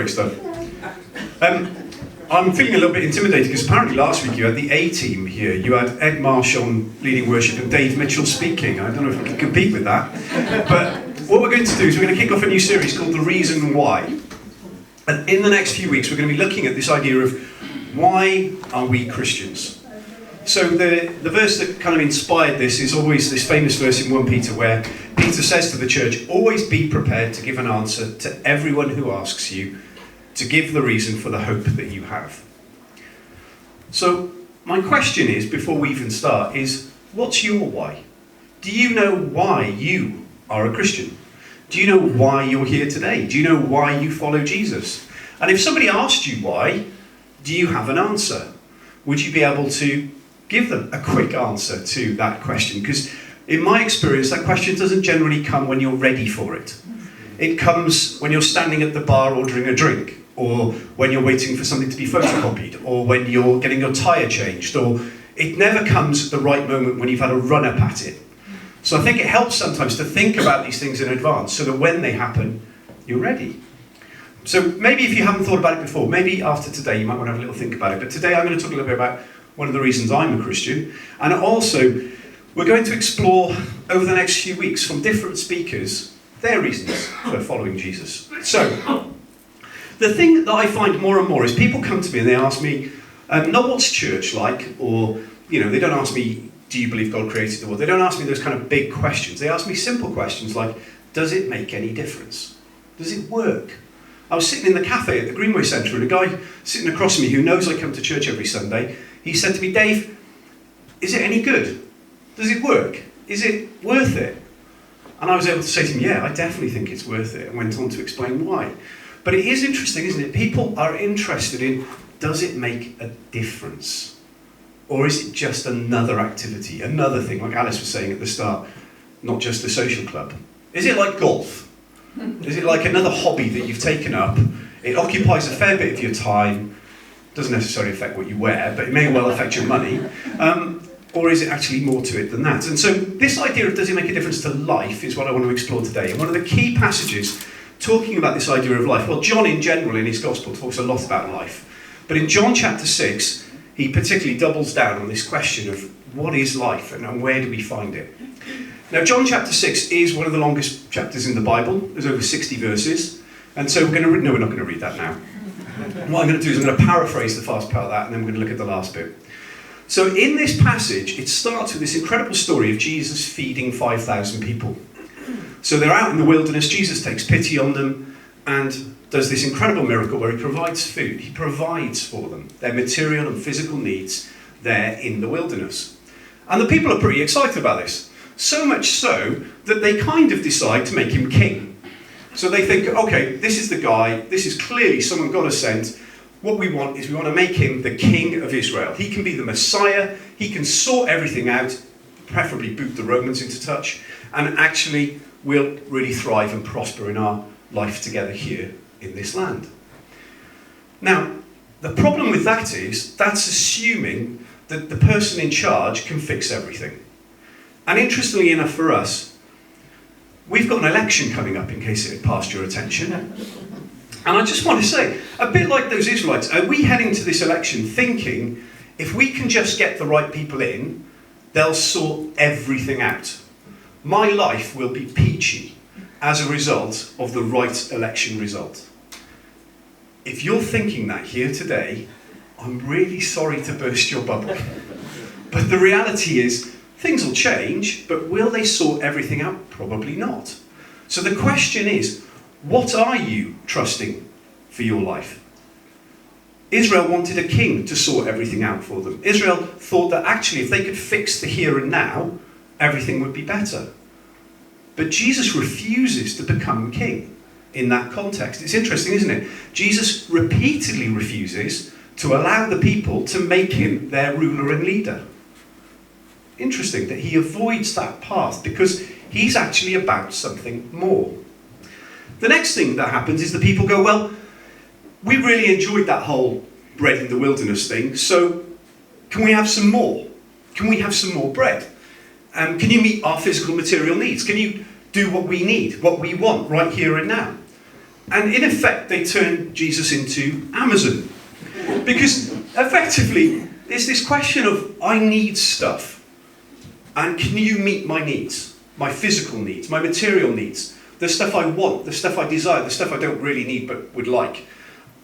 Great stuff. I'm feeling a little bit intimidated because apparently last week you had the A-team here. You had Ed Marsh on leading worship and Dave Mitchell speaking. I don't know if we can compete with that. But what we're going to do is we're going to kick off a new series called The Reason Why. And in the next few weeks we're going to be looking at this idea of why are we Christians? So the verse that kind of inspired this is always this famous verse in 1 Peter where Peter says to the church, always be prepared to give an answer to everyone who asks you, to give the reason for the hope that you have. So my question is, before we even start, is what's your why? Do you know why you are a Christian? Do you know why you're here today? Do you know why you follow Jesus? And if somebody asked you why, do you have an answer? Would you be able to give them a quick answer to that question? Because in my experience, that question doesn't generally come when you're ready for it. It comes when you're standing at the bar ordering a drink, or when you're waiting for something to be photocopied, or when you're getting your tyre changed, or it never comes at the right moment when you've had a run-up at it. So I think it helps sometimes to think about these things in advance so that when they happen, you're ready. So maybe if you haven't thought about it before, maybe after today you might want to have a little think about it. But today I'm going to talk a little bit about one of the reasons I'm a Christian. And also, we're going to explore over the next few weeks from different speakers their reasons for following Jesus. So, the thing that I find more and more is people come to me and they ask me, not what's church like, or, they don't ask me, do you believe God created the world? They don't ask me those kind of big questions. They ask me simple questions like, does it make any difference? Does it work? I was sitting in the cafe at the Greenway Centre and a guy sitting across from me who knows I come to church every Sunday, he said to me, Dave, is it any good? Does it work? Is it worth it? And I was able to say to him, yeah, I definitely think it's worth it, and went on to explain why. But it is interesting, isn't it? People are interested in, does it make a difference? Or is it just another activity, another thing, like Alice was saying at the start, not just a social club? Is it like golf? Is it like another hobby that you've taken up? It occupies a fair bit of your time, doesn't necessarily affect what you wear, but it may well affect your money. Or is it actually more to it than that? And so this idea of does it make a difference to life is what I want to explore today. And one of the key passages talking about this idea of life, well, John in general in his gospel talks a lot about life. But in John chapter 6, he particularly doubles down on this question of what is life and where do we find it? Now, John chapter 6 is one of the longest chapters in the Bible. There's over 60 verses. And so we're not going to read that now. What I'm going to do is I'm going to paraphrase the first part of that, and then we're going to look at the last bit. So in this passage, it starts with this incredible story of Jesus feeding 5,000 people. So they're out in the wilderness, Jesus takes pity on them and does this incredible miracle where he provides food. He provides for them their material and physical needs there in the wilderness. And the people are pretty excited about this. So much so that they kind of decide to make him king. So they think, okay, this is the guy, this is clearly someone God has sent. What we want is we want to make him the king of Israel. He can be the Messiah, he can sort everything out, preferably boot the Romans into touch, and actually we'll really thrive and prosper in our life together here in this land. Now, the problem with that is that's assuming that the person in charge can fix everything. And interestingly enough for us, we've got an election coming up in case it had passed your attention. And I just want to say, a bit like those Israelites, are we heading to this election thinking if we can just get the right people in, they'll sort everything out? My life will be peachy as a result of the right election result. If you're thinking that here today, I'm really sorry to burst your bubble. But the reality is, things will change, but will they sort everything out? Probably not. So the question is, what are you trusting for your life? Israel wanted a king to sort everything out for them. Israel thought that actually if they could fix the here and now, everything would be better. But Jesus refuses to become king in that context. It's interesting, isn't it? Jesus repeatedly refuses to allow the people to make him their ruler and leader. Interesting that he avoids that path because he's actually about something more. The next thing that happens is the people go, well, we really enjoyed that whole bread in the wilderness thing, so can we have some more? Can we have some more bread? Can you meet our physical material needs? Can you do what we need, what we want right here and now? And in effect, they turn Jesus into Amazon. Because effectively, there's this question of, I need stuff. And can you meet my needs? My physical needs, my material needs, the stuff I want, the stuff I desire, the stuff I don't really need but would like.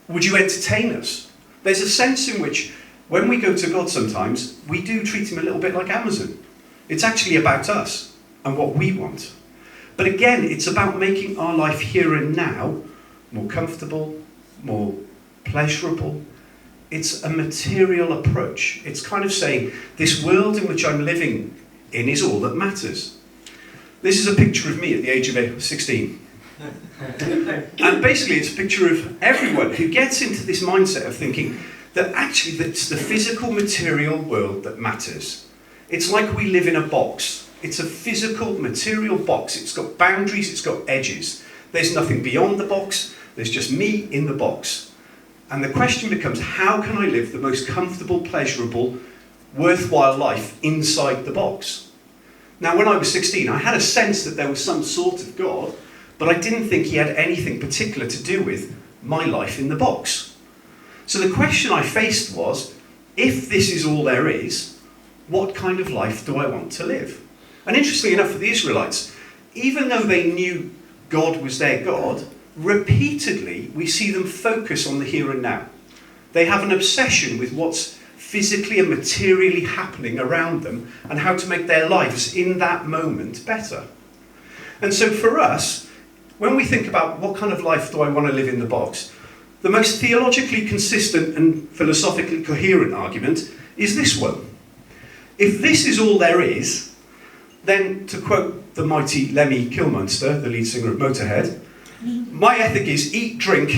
Would you entertain us? There's a sense in which, when we go to God sometimes, we do treat him a little bit like Amazon. It's actually about us and what we want. But again, it's about making our life here and now more comfortable, more pleasurable. It's a material approach. It's kind of saying, this world in which I'm living in is all that matters. This is a picture of me at the age of 16. And basically it's a picture of everyone who gets into this mindset of thinking that actually it's the physical material world that matters. It's like we live in a box. It's a physical material box. It's got boundaries, it's got edges. There's nothing beyond the box, there's just me in the box. And the question becomes, how can I live the most comfortable, pleasurable, worthwhile life inside the box? Now, when I was 16, I had a sense that there was some sort of God, but I didn't think he had anything particular to do with my life in the box. So the question I faced was, if this is all there is, what kind of life do I want to live? And interestingly enough, for the Israelites, even though they knew God was their God, repeatedly we see them focus on the here and now. They have an obsession with what's physically and materially happening around them and how to make their lives in that moment better. And so for us, when we think about what kind of life do I want to live in the box, the most theologically consistent and philosophically coherent argument is this one. If this is all there is, then, to quote the mighty Lemmy Kilminster, the lead singer of Motorhead, my ethic is eat, drink,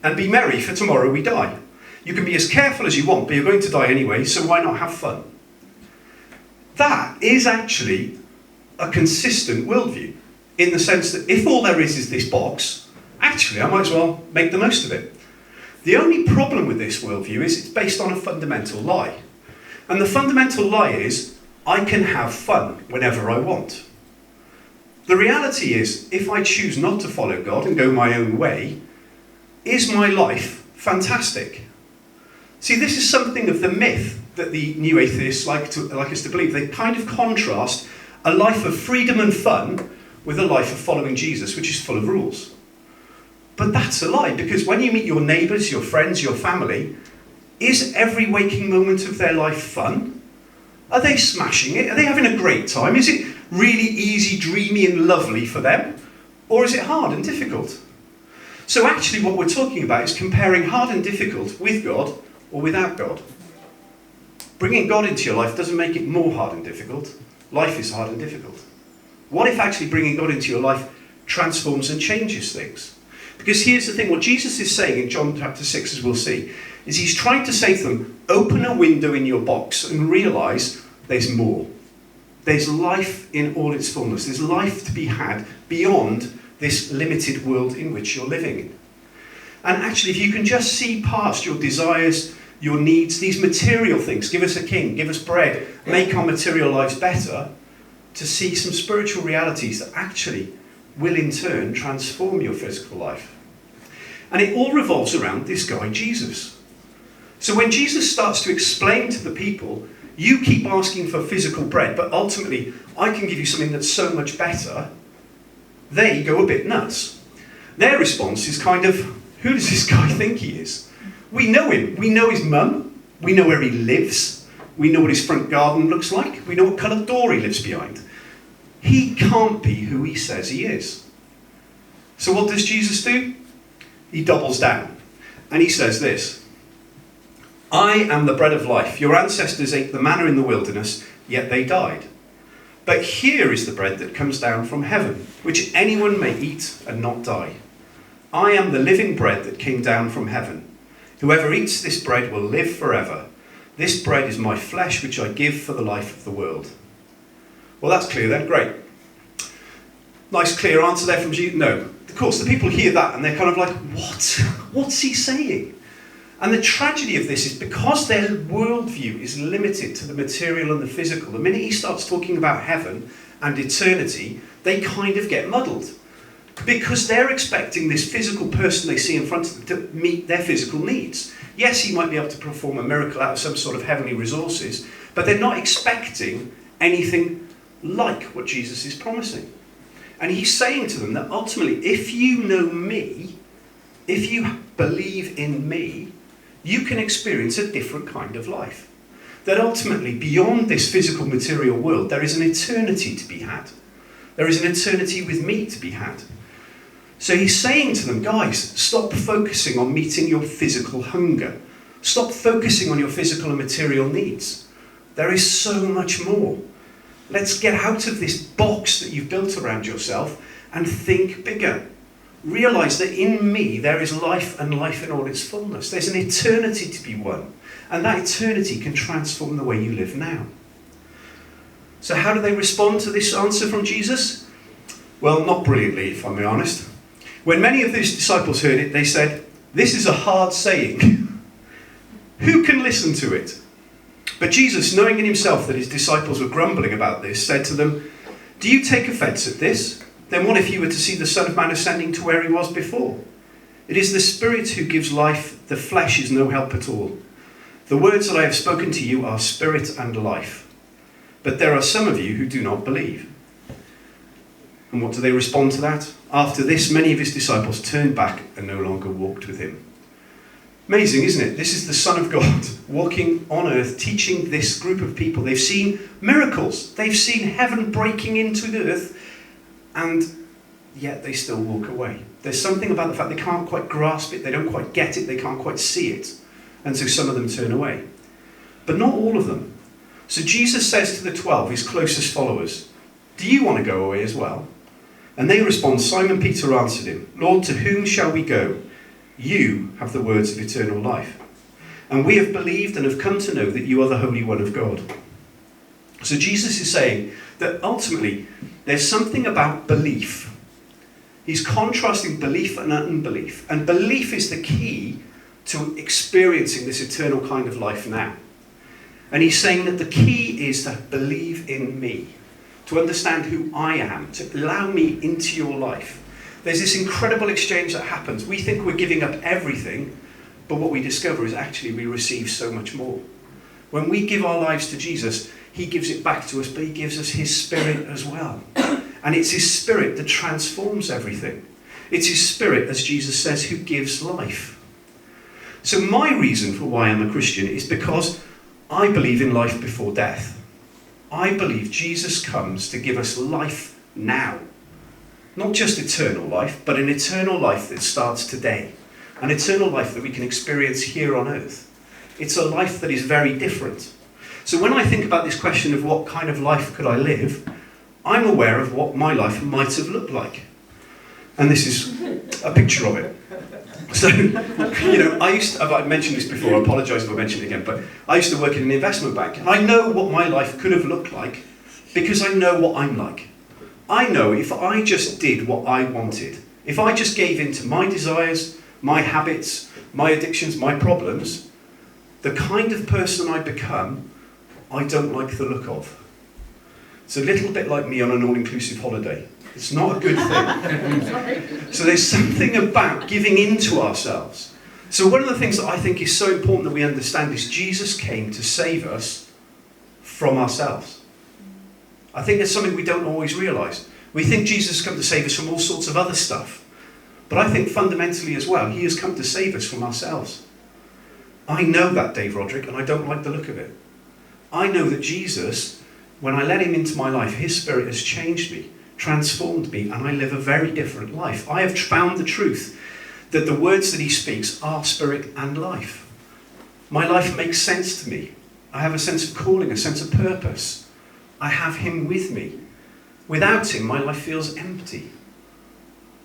and be merry, for tomorrow we die. You can be as careful as you want, but you're going to die anyway, so why not have fun? That is actually a consistent worldview, in the sense that if all there is this box, actually I might as well make the most of it. The only problem with this worldview is it's based on a fundamental lie. And the fundamental lie is, I can have fun whenever I want. The reality is, if I choose not to follow God and go my own way, is my life fantastic? See, this is something of the myth that the new atheists like us to believe. They kind of contrast a life of freedom and fun with a life of following Jesus, which is full of rules. But that's a lie, because when you meet your neighbours, your friends, your family, is every waking moment of their life fun? Are they smashing it? Are they having a great time? Is it really easy, dreamy and lovely for them? Or is it hard and difficult? So actually what we're talking about is comparing hard and difficult with God or without God. Bringing God into your life doesn't make it more hard and difficult. Life is hard and difficult. What if actually bringing God into your life transforms and changes things? Because here's the thing, what Jesus is saying in John chapter 6, as we'll see, is he's trying to say to them, open a window in your box and realise there's more. There's life in all its fullness. There's life to be had beyond this limited world in which you're living in. And actually, if you can just see past your desires, your needs, these material things, give us a king, give us bread, make our material lives better, to see some spiritual realities that actually will in turn transform your physical life. And it all revolves around this guy, Jesus. So when Jesus starts to explain to the people, you keep asking for physical bread, but ultimately I can give you something that's so much better, they go a bit nuts. Their response is kind of, who does this guy think he is? We know him. We know his mum. We know where he lives. We know what his front garden looks like. We know what colour door he lives behind. He can't be who he says he is. So what does Jesus do? He doubles down. And he says this, I am the bread of life. Your ancestors ate the manna in the wilderness, yet they died. But here is the bread that comes down from heaven, which anyone may eat and not die. I am the living bread that came down from heaven. Whoever eats this bread will live forever. This bread is my flesh, which I give for the life of the world. Well, that's clear then, great. Nice clear answer there from Jesus. No, of course, the people hear that and they're kind of like, what? What's he saying? And the tragedy of this is because their worldview is limited to the material and the physical, the minute he starts talking about heaven and eternity, they kind of get muddled. because they're expecting this physical person they see in front of them to meet their physical needs. Yes, he might be able to perform a miracle out of some sort of heavenly resources, but they're not expecting anything like what Jesus is promising. And he's saying to them that ultimately, if you know me, if you believe in me, you can experience a different kind of life. That ultimately, beyond this physical material world, there is an eternity to be had. There is an eternity with me to be had. So he's saying to them, guys, stop focusing on meeting your physical hunger. Stop focusing on your physical and material needs. There is so much more. Let's get out of this box that you've built around yourself and think bigger. Realise that in me there is life, and life in all its fullness. There's an eternity to be won. And that eternity can transform the way you live now. So how do they respond to this answer from Jesus? Well, not brilliantly, if I'm being honest. When many of these disciples heard it, they said, "This is a hard saying. Who can listen to it?" But Jesus, knowing in himself that his disciples were grumbling about this, said to them, "Do you take offence at this? Then what if you were to see the Son of Man ascending to where he was before? It is the Spirit who gives life, the flesh is no help at all. The words that I have spoken to you are spirit and life. But there are some of you who do not believe." And what do they respond to that? After this, many of his disciples turned back and no longer walked with him. Amazing, isn't it? This is the Son of God walking on earth, teaching this group of people. They've seen miracles. They've seen heaven breaking into the earth, and yet they still walk away. There's something about the fact they can't quite grasp it, they don't quite get it, they can't quite see it. And so some of them turn away. But not all of them. So Jesus says to the 12, his closest followers, "Do you want to go away as well?" And they respond, Simon Peter answered him, "Lord, to whom shall we go? You have the words of eternal life. And we have believed and have come to know that you are the Holy One of God." So Jesus is saying that ultimately there's something about belief. He's contrasting belief and unbelief. And belief is the key to experiencing this eternal kind of life now. And he's saying that the key is to believe in me, to understand who I am, to allow me into your life. There's this incredible exchange that happens. We think we're giving up everything, but what we discover is actually we receive so much more. When we give our lives to Jesus, he gives it back to us, but he gives us his Spirit as well. And it's his Spirit that transforms everything. It's his Spirit, as Jesus says, who gives life. So my reason for why I'm a Christian is because I believe in life before death. I believe Jesus comes to give us life now. Not just eternal life, but an eternal life that starts today. An eternal life that we can experience here on earth. It's a life that is very different. So when I think about this question of what kind of life could I live, I'm aware of what my life might have looked like. And this is a picture of it. So, I've mentioned this before, I apologise if I mention it again, but I used to work in an investment bank, and I know what my life could have looked like because I know what I'm like. I know if I just did what I wanted, if I just gave in to my desires, my habits, my addictions, my problems, the kind of person I become, I don't like the look of. It's a little bit like me on an all-inclusive holiday. It's not a good thing. So there's something about giving in to ourselves. So one of the things that I think is so important that we understand is Jesus came to save us from ourselves. I think that's something we don't always realise. We think Jesus has come to save us from all sorts of other stuff. But I think fundamentally as well, he has come to save us from ourselves. I know that, Dave Roderick, and I don't like the look of it. I know that Jesus, when I let him into my life, his Spirit has changed me, transformed me, and I live a very different life. I have found the truth that the words that he speaks are spirit and life. My life makes sense to me. I have a sense of calling, a sense of purpose. I have him with me. Without him, my life feels empty.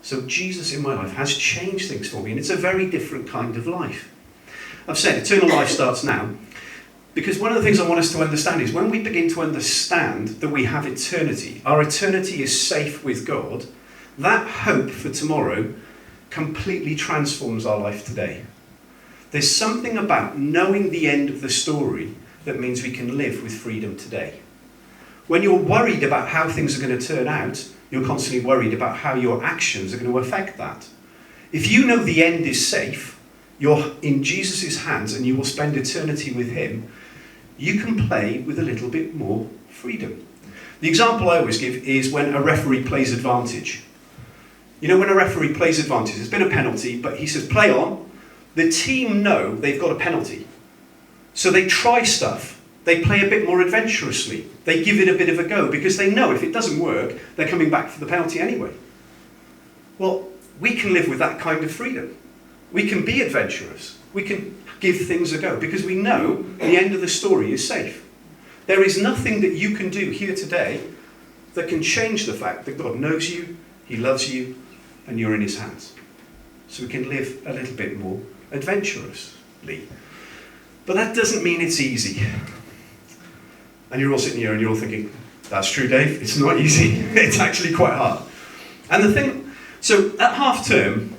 So Jesus in my life has changed things for me, and it's a very different kind of life. I've said eternal life starts now, because one of the things I want us to understand is when we begin to understand that we have eternity, our eternity is safe with God, that hope for tomorrow completely transforms our life today. There's something about knowing the end of the story that means we can live with freedom today. When you're worried about how things are going to turn out, you're constantly worried about how your actions are going to affect that. If you know the end is safe, you're in Jesus' hands and you will spend eternity with him, you can play with a little bit more freedom. The example I always give is when a referee plays advantage. You know, when a referee plays advantage, there's been a penalty, but he says, play on. The team know they've got a penalty. So they try stuff. They play a bit more adventurously. They give it a bit of a go because they know if it doesn't work, they're coming back for the penalty anyway. Well, we can live with that kind of freedom. We can be adventurous. We can give things a go because we know the end of the story is safe. There is nothing that you can do here today that can change the fact that God knows you, he loves you, and you're in his hands. So we can live a little bit more adventurously. But that doesn't mean it's easy. And you're all sitting here and you're all thinking, that's true, Dave, it's not easy. It's actually quite hard. And the thing, so at half term,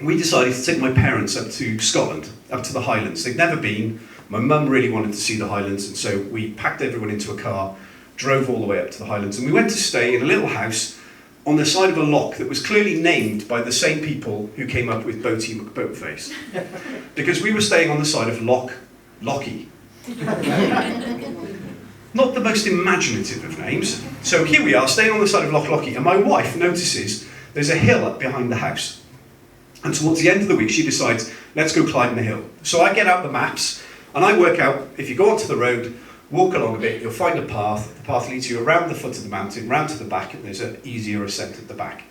we decided to take my parents up to Scotland, up to the Highlands. They'd never been. My mum really wanted to see the Highlands, and so we packed everyone into a car, drove all the way up to the Highlands, and we went to stay in a little house on the side of a loch that was clearly named by the same people who came up with Boaty McBoatface. Because we were staying on the side of Lockie. Not the most imaginative of names. So here we are, staying on the side of Loch Lockie, and my wife notices there's a hill up behind the house. And towards the end of the week, she decides, let's go climb the hill. So I get out the maps, and I work out, if you go onto the road, walk along a bit, you'll find a path. The path leads you around the foot of the mountain, round to the back, and there's an easier ascent at the back.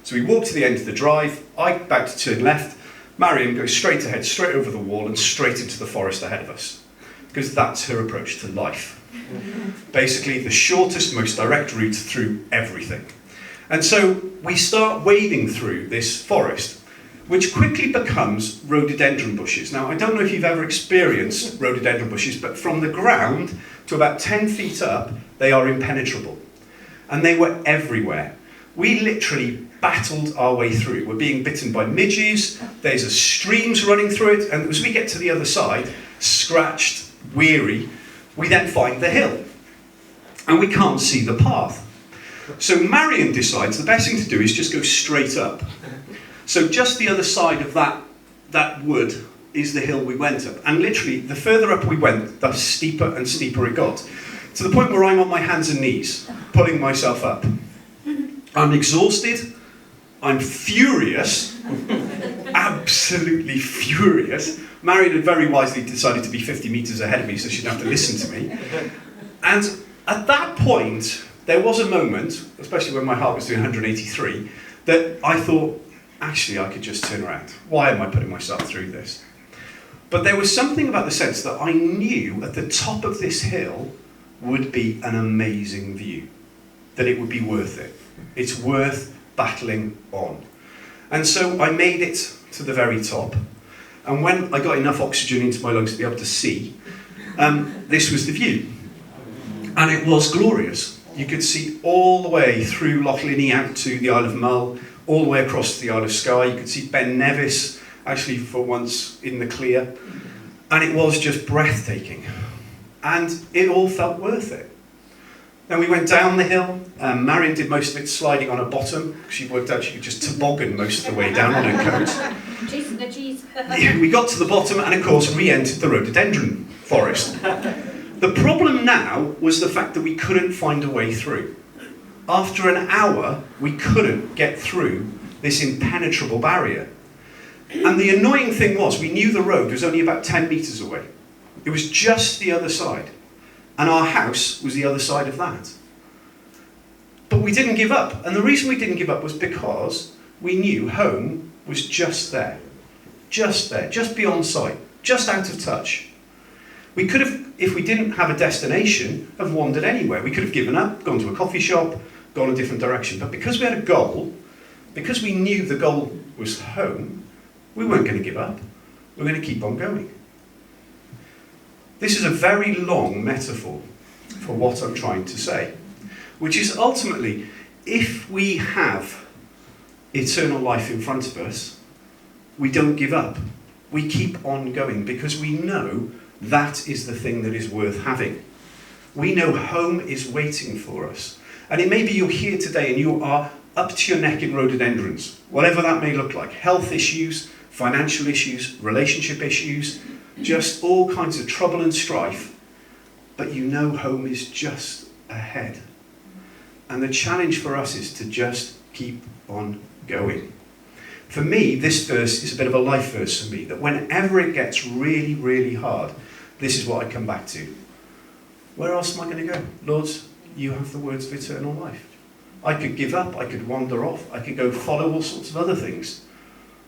So we walk to the end of the drive, I'm about to turn left, Marion goes straight ahead, straight over the wall, and straight into the forest ahead of us. Because that's her approach to life. Basically, the shortest, most direct route through everything. And so we start wading through this forest, which quickly becomes rhododendron bushes. Now, I don't know if you've ever experienced rhododendron bushes, but from the ground to about 10 feet up, they are impenetrable. And they were everywhere. We literally battled our way through. We're being bitten by midges, there's streams running through it, and as we get to the other side, scratched, weary, we then find the hill. And we can't see the path. So Marion decides the best thing to do is just go straight up. So just the other side of that wood is the hill we went up. And literally, the further up we went, the steeper and steeper it got. To the point where I'm on my hands and knees, pulling myself up. I'm exhausted. I'm furious. Absolutely furious. Marion had very wisely decided to be 50 metres ahead of me so she'd have to listen to me. And at that point, there was a moment, especially when my heart was doing 183, that I thought, actually, I could just turn around. Why am I putting myself through this? But there was something about the sense that I knew at the top of this hill would be an amazing view, that it would be worth it. It's worth battling on. And so I made it to the very top. And when I got enough oxygen into my lungs to be able to see, this was the view. And it was glorious. You could see all the way through Loch Linney out to the Isle of Mull, all the way across to the Isle of Skye. You could see Ben Nevis, actually for once in the clear. And it was just breathtaking. And it all felt worth it. Then we went down the hill. Marion did most of it sliding on her bottom. She worked out she could just toboggan most of the way down on her coat. We got to the bottom and of course re-entered the rhododendron forest. The problem now was the fact that we couldn't find a way through. After an hour, we couldn't get through this impenetrable barrier. And the annoying thing was, we knew the road was only about 10 metres away. It was just the other side. And our house was the other side of that. But we didn't give up. And the reason we didn't give up was because we knew home was just there. Just there, just beyond sight, just out of touch. We could have, if we didn't have a destination, have wandered anywhere. We could have given up, gone to a coffee shop, gone a different direction. But because we had a goal, because we knew the goal was home, we weren't going to give up. We were going to keep on going. This is a very long metaphor for what I'm trying to say, which is ultimately, if we have eternal life in front of us, we don't give up. We keep on going because we know that is the thing that is worth having. We know home is waiting for us. And it may be you're here today and you are up to your neck in rhododendrons, whatever that may look like. Health issues, financial issues, relationship issues, just all kinds of trouble and strife. But you know home is just ahead. And the challenge for us is to just keep on going. For me, this verse is a bit of a life verse for me, that whenever it gets really, really hard, this is what I come back to. Where else am I going to go? Lord, you have the words of eternal life. I could give up, I could wander off, I could go follow all sorts of other things.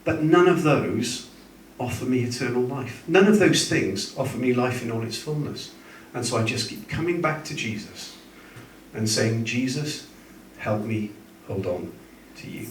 But none of those offer me eternal life. None of those things offer me life in all its fullness. And so I just keep coming back to Jesus and saying, Jesus, help me hold on to you.